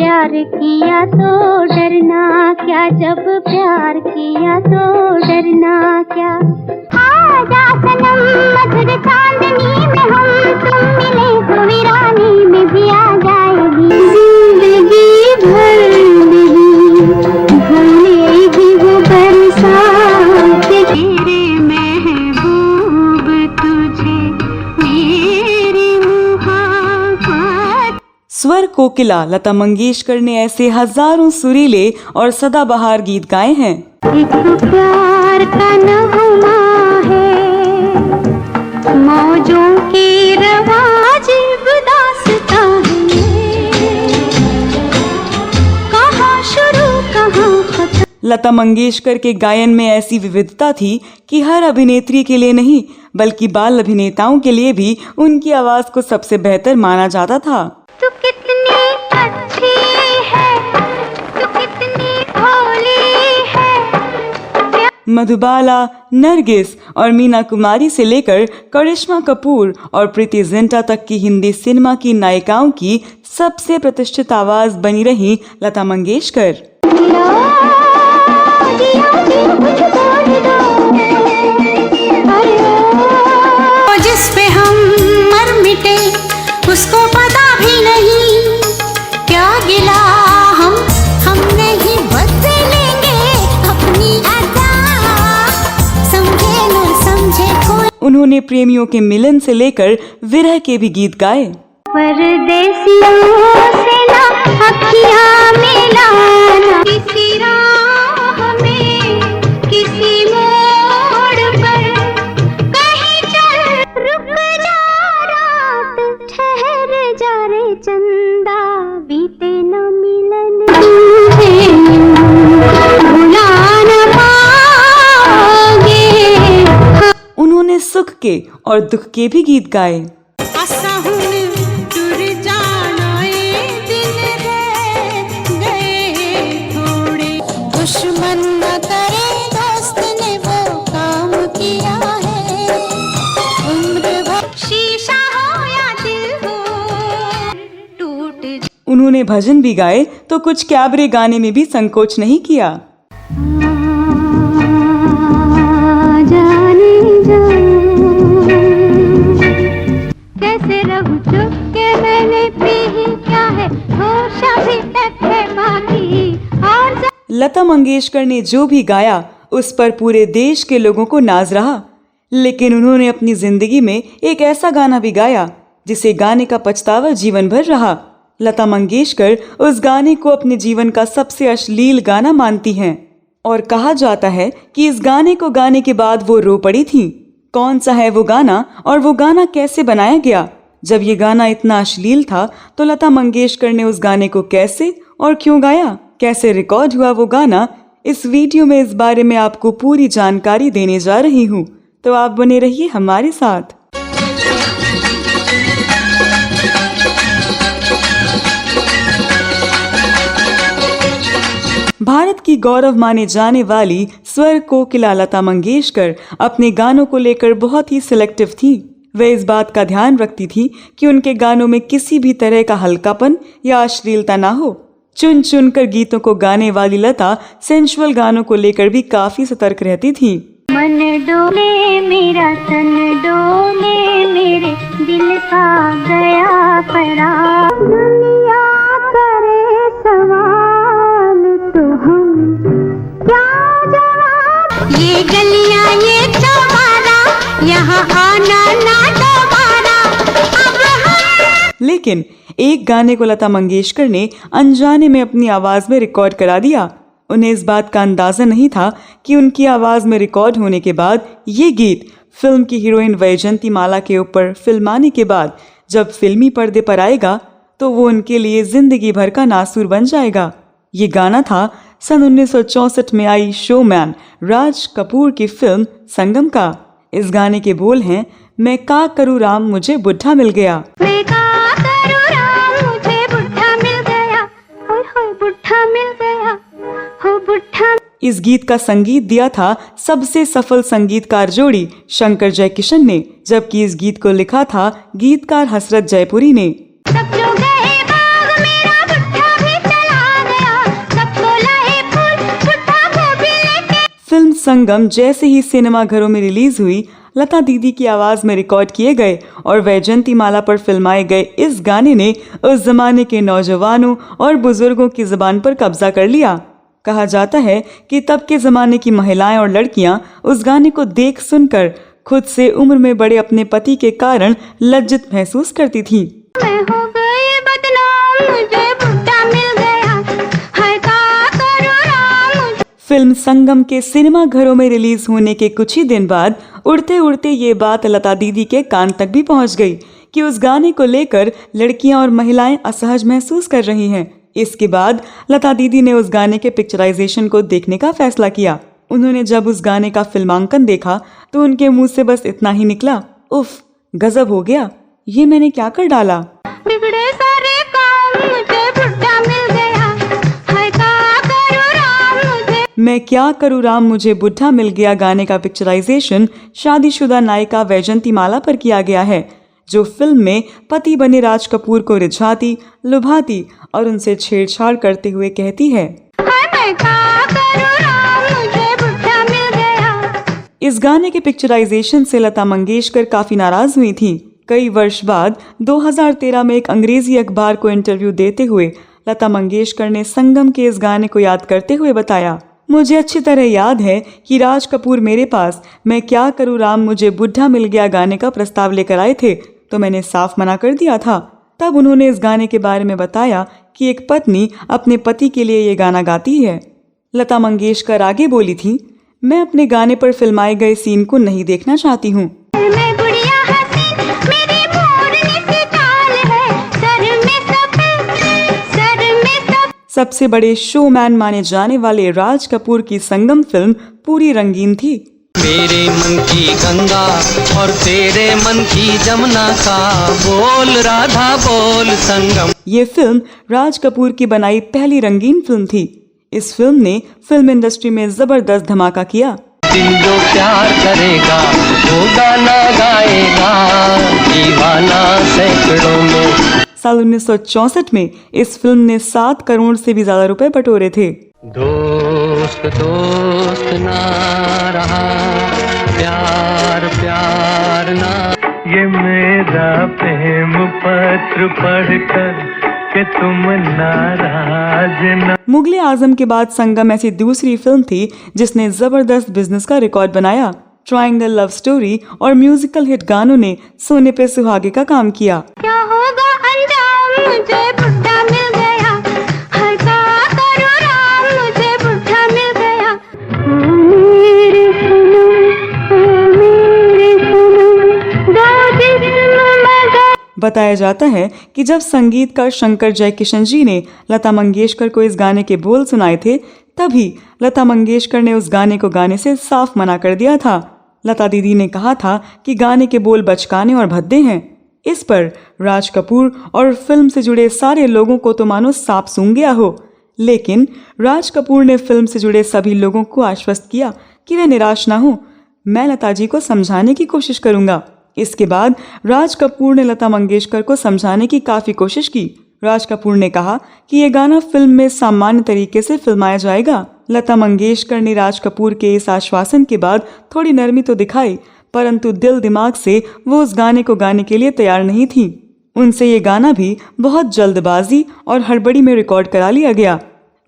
प्यार किया तो डरना क्या, जब प्यार किया तो डरना क्या। आजा सनम मधुर चांदनी में हम तुम मिले तो वीरानी में भी आ जाएगी जिंदगी भर नहीं भूलेगी वो बरसात। तेरे महबूब तुझे मेरी मुहाबत। स्वर कोकिला लता मंगेशकर ने ऐसे हजारों सुरीले और सदाबहार गीत गाए हैं। एक प्यार का नगमा है, मौजों की रवाज दास्तां है, कहाँ शुरू कहाँ खत्म। लता मंगेशकर के गायन में ऐसी विविधता थी कि हर अभिनेत्री के लिए नहीं बल्कि बाल अभिनेताओं के लिए भी उनकी आवाज को सबसे बेहतर माना जाता था। तू कितनी अच्छी है, तू कितनी भोली है। मधुबाला, नरगिस और मीना कुमारी से लेकर करिश्मा कपूर और प्रीति जिंटा तक की हिंदी सिनेमा की नायिकाओं की सबसे प्रतिष्ठित आवाज बनी रही लता मंगेशकर। जिस पे हम मर मिटे उसको पता भी नहीं क्या गिला, हम नहीं बदलेंगे अपनी अदा, समझे न समझे कोई। उन्होंने प्रेमियों के मिलन से लेकर विरह के भी गीत गाए। परदेसियों से ना अखियां मिलाना, किसी राह में किसी मोड़ पर कहीं चल रुक जा, रात ठहर जा रे चंदा, बीते न मिलन भुला न पाओगे। उन्होंने सुख के और दुख के भी गीत गाए। दुश्मन न करे दोस्त ने वो काम किया है, उम्र भर शीशा हो या दिल हो टूट। उन्होंने भजन भी गाए तो कुछ कैबरे गाने में भी संकोच नहीं किया। जाने जा कैसे रहूं चुप के, मैंने पी ही क्या है, होश अभी तक है बाकी। और लता मंगेशकर ने जो भी गाया उस पर पूरे देश के लोगों को नाज रहा, लेकिन उन्होंने अपनी जिंदगी में एक ऐसा गाना भी गाया जिसे गाने का पछतावा जीवन भर रहा। लता मंगेशकर उस गाने को अपने जीवन का सबसे अश्लील गाना मानती हैं और कहा जाता है कि इस गाने को गाने के बाद वो रो पड़ी थी। कौन सा है वो गाना और वो गाना कैसे बनाया गया? जब ये गाना इतना अश्लील था तो लता मंगेशकर ने उस गाने को कैसे और क्यों गाया, कैसे रिकॉर्ड हुआ वो गाना, इस वीडियो में इस बारे में आपको पूरी जानकारी देने जा रही हूँ, तो आप बने रहिए हमारे साथ। भारत की गौरव माने जाने वाली स्वर कोकिला लता मंगेशकर अपने गानों को लेकर बहुत ही सिलेक्टिव थी। वे इस बात का ध्यान रखती थी कि उनके गानों में किसी भी तरह का हल्कापन या अश्लीलता ना हो। चुन चुन कर गीतों को गाने वाली लता सेंसुअल गानों को लेकर भी काफी सतर्क रहती थी। मन डोले मेरा तन डोले, मेरे दिल का गया पड़ा, दुनिया करे सवाल तो हम क्या जवाब। ये गलियां ये चौबारा, यहाँ आना ना दोबारा, अब हम। लेकिन एक गाने को लता मंगेशकर ने अनजाने में अपनी आवाज में रिकॉर्ड करा दिया। उन्हें इस बात का अंदाजा नहीं था कि उनकी आवाज में रिकॉर्ड होने के बाद ये गीत फिल्म की हीरोइन वैजयंती माला के ऊपर फिल्माने के बाद जब फिल्मी पर्दे पर आएगा तो वो उनके लिए जिंदगी भर का नासूर बन जाएगा। ये गाना था सन 1964 में आई शोमैन राज कपूर की फिल्म संगम का। इस गाने के बोल हैं, मैं का करूँ राम मुझे बुढ़ा मिल गया। मैं का करूँ राम मुझे बुढ़ा मिल गया, होय होय बुढ़ा मिल गया, हो बुढ़ा। इस गीत का संगीत दिया था सबसे सफल संगीतकार जोड़ी शंकर जयकिशन ने, जबकि इस गीत को लिखा था गीतकार हसरत जयपुरी ने। सब जो गए बाग मेरा बुढ़ा भी चला संगम जैसे ही सिनेमा घरों में रिलीज हुई, लता दीदी की आवाज में रिकॉर्ड किए गए और वैजयंती माला पर फिल्माए गए इस गाने ने उस जमाने के नौजवानों और बुजुर्गों की जुबान पर कब्जा कर लिया। कहा जाता है कि तब के जमाने की महिलाएं और लड़कियां उस गाने को देख सुनकर खुद से उम्र में बड़े अपने पति के कारण लज्जित महसूस करती थीं। मैं हो गई बदनाम, मुझे बुढ़ा मिल गया, हाय का करूं राम। फिल्म संगम के सिनेमा घरों में रिलीज होने के कुछ ही दिन बाद उड़ते उड़ते ये बात लता दीदी के कान तक भी पहुंच गई कि उस गाने को लेकर लड़कियां और महिलाएं असहज महसूस कर रही हैं। इसके बाद लता दीदी ने उस गाने के पिक्चराइजेशन को देखने का फैसला किया। उन्होंने जब उस गाने का फिल्मांकन देखा तो उनके मुंह से बस इतना ही निकला, उफ, गजब हो गया, ये मैंने क्या कर डाला। बिगड़े सारे काम, मुझे बुढ़ा मिल गया, हाय का करूं राम। मुझे मैं क्या करूँ राम मुझे बुढ़ा मिल गया गाने का पिक्चराइजेशन शादीशुदा नायिका वैजयंती माला पर किया गया है, जो फिल्म में पति बने राज कपूर को रिझाती, लुभाती और उनसे छेड़छाड़ करते हुए कहती है, हाय मैं का करूं राम, मुझे बुढ़ा मिल गया। इस गाने के पिक्चराइजेशन से लता मंगेशकर काफी नाराज हुई थीं। कई वर्ष बाद 2013 में एक अंग्रेजी अखबार को इंटरव्यू देते हुए लता मंगेशकर ने संगम के इस गाने को याद करते हुए बताया, मुझे अच्छी तरह याद है कि राज कपूर मेरे पास मैं क्या करूं राम मुझे बुढ़ा मिल गया गाने का प्रस्ताव लेकर आए थे, तो मैंने साफ मना कर दिया था। तब उन्होंने इस गाने के बारे में बताया कि एक पत्नी अपने पति के लिए ये गाना गाती है। लता मंगेशकर आगे बोली थी, मैं अपने गाने पर फिल्माए गए सीन को नहीं देखना चाहती हूँ। मैं गुड़िया हसीन, मेरी मोरनी सी चाल है, सर में सब सबसे बड़े शोमैन माने जाने वाले राज कपूर की संगम फिल्म पूरी रंगीन थी। मेरे मन की गंगा और तेरे मन की जमुना का, बोल राधा बोल संगम। ये फिल्म राज कपूर की बनाई पहली रंगीन फिल्म थी। इस फिल्म ने फिल्म इंडस्ट्री में जबरदस्त धमाका किया। दिल जो प्यार करेगा वो गाना गाएगा, दीवाना सैकड़ों में। साल 1964 में इस फिल्म ने 7 करोड़ से भी ज्यादा रुपए बटोरे थे। दोस्त दोस्त ना रहा, प्यार प्यार ना। ये मेरा प्रेम पत्र पढ़कर कि तुम नाराज ना। मुगले आजम के बाद संगम ऐसी दूसरी फिल्म थी जिसने जबरदस्त बिजनेस का रिकॉर्ड बनाया। ट्रायंगल लव स्टोरी और म्यूजिकल हिट गानों ने सोने पे सुहागे का काम किया। क्या होगा अंजाम, मुझे बुढ़ा मिल गया, हाय का करूं राम, मुझे बुढ़ा मिल गया। ओ मेरे सनम, दो जिस्म मगर। बताया जाता है कि जब संगीतकार शंकर जयकिशन जी ने लता मंगेशकर को इस गाने के बोल सुनाए थे, तभी लता मंगेशकर ने उस गाने को गाने से साफ मना कर दिया था। लता दीदी ने कहा था कि गाने के बोल बचकाने और भद्दे हैं। इस पर राज कपूर और फिल्म से जुड़े सारे लोगों को तो मानो सांप सूंघ गया हो। लेकिन राज कपूर ने फिल्म से जुड़े सभी लोगों को आश्वस्त किया कि वे निराश ना हो, मैं लता जी को समझाने की कोशिश करूंगा। इसके बाद राज कपूर ने लता मंगेशकर को समझाने की काफी कोशिश की। राज कपूर ने कहा कि ये गाना फिल्म में सामान्य तरीके से फिल्माया जाएगा। लता मंगेशकर ने राज कपूर के इस आश्वासन के बाद थोड़ी नरमी तो दिखाई, परंतु दिल दिमाग से वो उस गाने को गाने के लिए तैयार नहीं थी। उनसे ये गाना भी बहुत जल्दबाजी और हड़बड़ी में रिकॉर्ड करा लिया गया।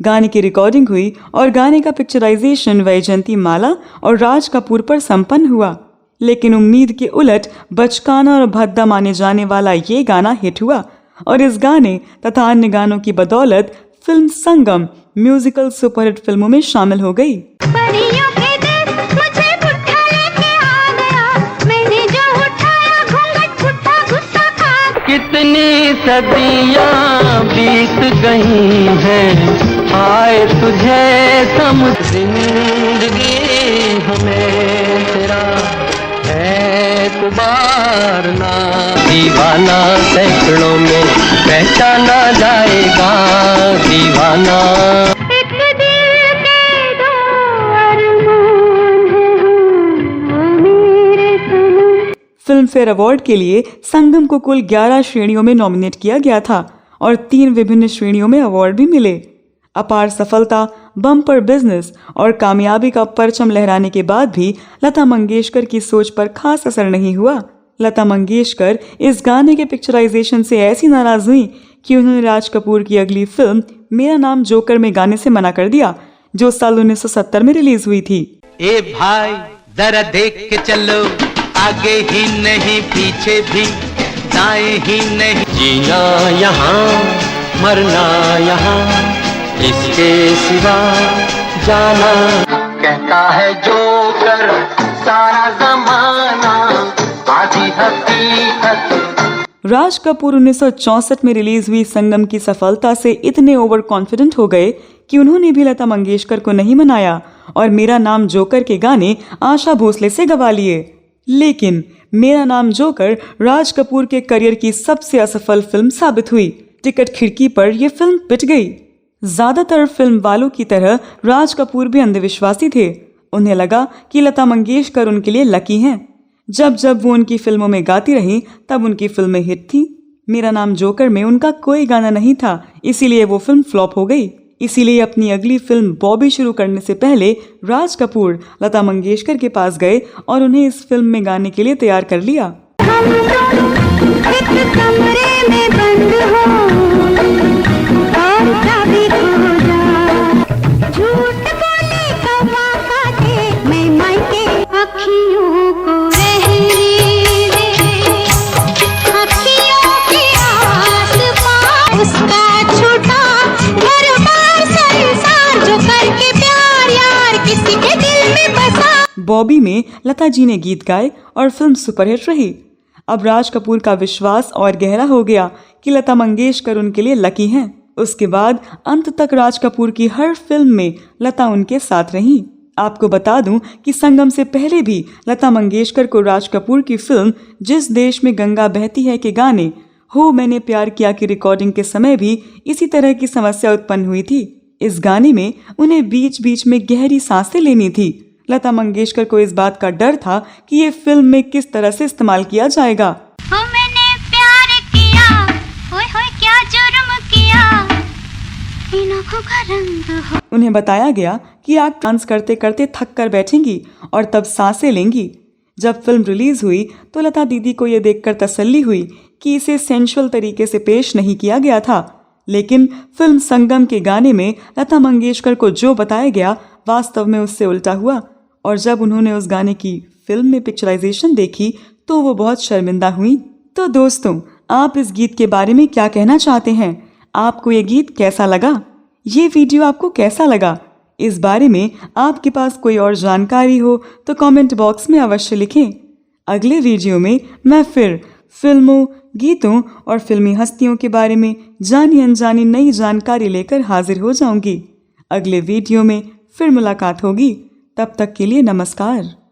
गाने की रिकॉर्डिंग हुई और गाने का पिक्चराइजेशन वैजयंती माला और राज कपूर पर संपन्न हुआ। लेकिन उम्मीद के उलट बचकाना और भद्दा माने जाने वाला ये गाना हिट हुआ और इस गाने तथा अन्य गानों की बदौलत फिल्म संगम म्यूजिकल सुपरहिट फिल्मों में शामिल हो गई। परियों के देश मुझे बुढ़ा लेके आ गया, मैंने जो उठाया घूंघट बुढ़ा गुस्सा खा। कितनी सदियां बीत गई हैं, आए तुझे समझ। जिंदगी हमें तेरा एतबार ना, दीवाना सैकड़ों में पहचाना जाएगा, दीवाना। एक दिल के दो अरमान हैं, मेरे सनम। फिल्म फेयर अवार्ड के लिए संगम को कुल 11 श्रेणियों में नॉमिनेट किया गया था और 3 विभिन्न श्रेणियों में अवार्ड भी मिले। अपार सफलता, बम्पर बिजनेस और कामयाबी का परचम लहराने के बाद भी लता मंगेशकर की सोच पर खास असर नहीं हुआ। लता मंगेशकर इस गाने के पिक्चराइजेशन से ऐसी नाराज हुई कि उन्होंने राज कपूर की अगली फिल्म मेरा नाम जोकर में गाने से मना कर दिया, जो साल 1970 में रिलीज हुई थी। ए भाई जरा देख के चलो, आगे ही नहीं पीछे भी, दाएं ही नहीं। जीना यहाँ मरना यहाँ, इसके सिवा जाना। कहता है जोकर सारा जमाना, आधी हकीकत। राज कपूर 1964 में रिलीज हुई संगम की सफलता से इतने ओवर कॉन्फिडेंट हो गए कि उन्होंने भी लता मंगेशकर को नहीं मनाया और मेरा नाम जोकर के गाने आशा भोसले से गवा लिए। लेकिन मेरा नाम जोकर राज कपूर के करियर की सबसे असफल फिल्म साबित हुई। टिकट खिड़की पर यह फिल्म पिट गई। ज्यादातर फिल्म वालों की तरह राज कपूर भी अंधविश्वासी थे। उन्हें लगा कि लता मंगेशकर उनके लिए लकी हैं। जब जब वो उनकी फिल्मों में गाती रहीं, तब उनकी फिल्में हिट थी। मेरा नाम जोकर में उनका कोई गाना नहीं था, इसीलिए वो फिल्म फ्लॉप हो गई। इसीलिए अपनी अगली फिल्म बॉबी शुरू करने से पहले राज कपूर लता मंगेशकर के पास गए और उन्हें इस फिल्म में गाने के लिए तैयार कर लिया। हम एक कमरे में बंद हो और चाबी खो जा, झूठ बोले का वाका दे, मैं मायके अखियों को रहने दे, अखियों के आस-पास उसका छूटा घर-बार संसार, जो करके प्यार यार किसी के दिल में बसा। बॉबी में लता जी ने गीत गाए और फिल्म सुपरहिट रही। अब राज कपूर का विश्वास और गहरा हो गया कि लता मंगेशकर उनके लिए लकी हैं। उसके बाद अंत तक राज कपूर की हर फिल्म में लता उनके साथ रहीं। आपको बता दूं कि संगम से पहले भी लता मंगेशकर को राज कपूर की फिल्म जिस देश में गंगा बहती है के गाने हो मैंने प्यार किया की रिकॉर्डिंग के समय भी इसी तरह की समस्या उत्पन्न हुई थी। इस गाने में उन्हें बीच बीच में गहरी सांसें लेनी थी। लता मंगेशकर को इस बात का डर था कि ये फिल्म में किस तरह से इस्तेमाल किया जाएगा। हो मैंने प्यार किया, होय होय क्या जुर्म किया, इन आँखों का रंग हो। उन्हें बताया गया कि आप डांस करते करते थक कर बैठेंगी और तब सांसें लेंगी। जब फिल्म रिलीज हुई तो लता दीदी को यह देखकर तसल्ली हुई कि इसे सेंशुअल तरीके से पेश नहीं किया गया था। लेकिन फिल्म संगम के गाने में लता मंगेशकर को जो बताया गया वास्तव में उससे उल्टा हुआ और जब उन्होंने उस गाने की फिल्म में पिक्चराइजेशन देखी तो वो बहुत शर्मिंदा हुई। तो दोस्तों, आप इस गीत के बारे में क्या कहना चाहते हैं? आपको ये गीत कैसा लगा? ये वीडियो आपको कैसा लगा? इस बारे में आपके पास कोई और जानकारी हो तो कमेंट बॉक्स में अवश्य लिखें। अगले वीडियो में मैं फिर फिल्मों, गीतों और फिल्मी हस्तियों के बारे में जानी अनजानी नई जानकारी लेकर हाजिर हो जाऊंगी। अगले वीडियो में फिर मुलाकात होगी। तब तक के लिए नमस्कार।